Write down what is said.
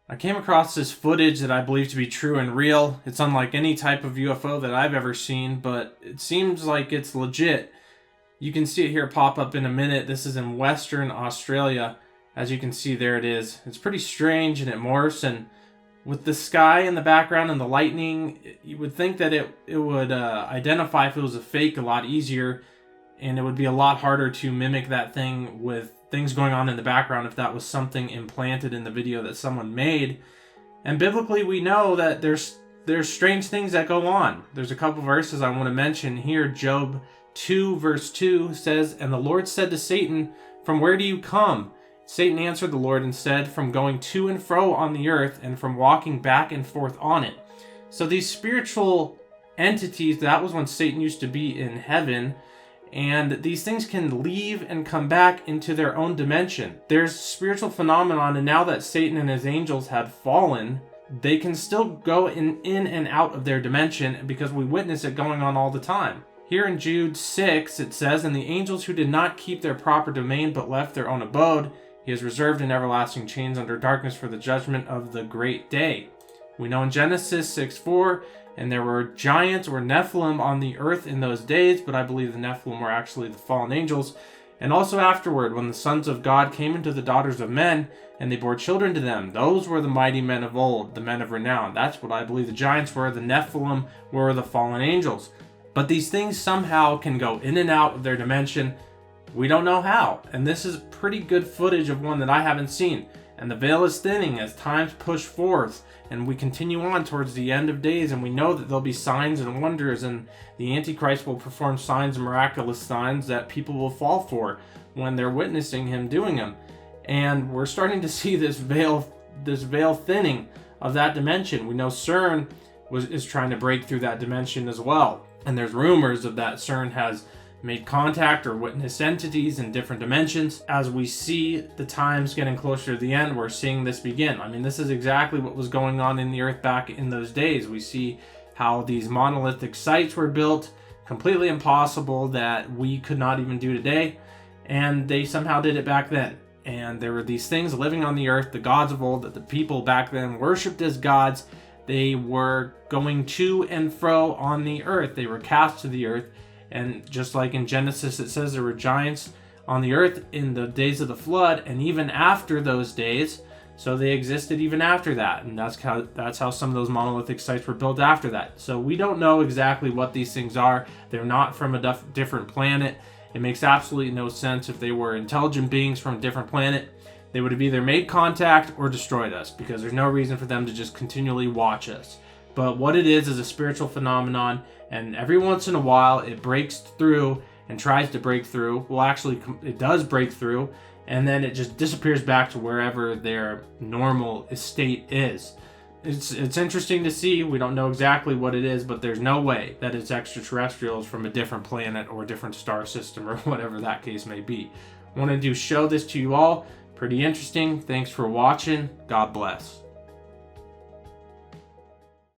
I came across this footage that I believe to be true and real. It's unlike any type of UFO that I've ever seen, but it seems like it's legit. You can see it here pop up in a minute. This is in Western Australia. As you can see, there it is. It's pretty strange, and it morphs, and with the sky in the background and the lightning, you would think that it would identify if it was a fake a lot easier, and it would be a lot harder to mimic that thing with things going on in the background if that was something implanted in the video that someone made. And biblically, we know that there's strange things that go on. There's a couple verses I want to mention here. Job 2 verse 2 says, "And the Lord said to Satan, from where do you come? Satan answered the Lord and said, from going to and fro on the earth and from walking back and forth on it." So these spiritual entities, that was when Satan used to be in heaven, and these things can leave and come back into their own dimension. There's spiritual phenomenon, and now that Satan and his angels had fallen, they can still go in and out of their dimension because we witness it going on all the time. Here in Jude 6, it says, "And the angels who did not keep their proper domain but left their own abode, he has reserved in everlasting chains under darkness for the judgment of the great day." We know in Genesis 6:4, "And there were giants or Nephilim on the earth in those days," but I believe the Nephilim were actually the fallen angels. "And also afterward, when the sons of God came into the daughters of men, and they bore children to them, those were the mighty men of old, the men of renown." That's what I believe the giants were. The Nephilim were the fallen angels. But these things somehow can go in and out of their dimension. We don't know how. And this is pretty good footage of one that I haven't seen. And the veil is thinning as times push forth, and we continue on towards the end of days, and we know that there'll be signs and wonders, and the Antichrist will perform signs and miraculous signs that people will fall for when they're witnessing him doing them. And we're starting to see this veil thinning of that dimension. We know CERN is trying to break through that dimension as well. And there's rumors of that CERN has made contact or witnessed entities in different dimensions. As we see the times getting closer to the end, we're seeing this begin. I mean, this is exactly what was going on in the earth back in those days. We see how these monolithic sites were built, completely impossible, that we could not even do today, and they somehow did it back then. And there were these things living on the earth, the gods of old, that the people back then worshipped as gods. They were going to and fro on the earth. They were cast to the earth. And just like in Genesis, it says there were giants on the earth in the days of the flood, and even after those days. So they existed even after that. And that's how some of those monolithic sites were built after that. So we don't know exactly what these things are. They're not from a different planet. It makes absolutely no sense. If they were intelligent beings from a different planet, they would have either made contact or destroyed us, because there's no reason for them to just continually watch us. But what it is a spiritual phenomenon, and every once in a while it breaks through and tries to break through. Well, actually, it does break through, and then it just disappears back to wherever their normal estate is. It's interesting to see. We don't know exactly what it is, but there's no way that it's extraterrestrials from a different planet or a different star system or whatever that case may be. I wanted to show this to you all. Pretty interesting. Thanks for watching. God bless.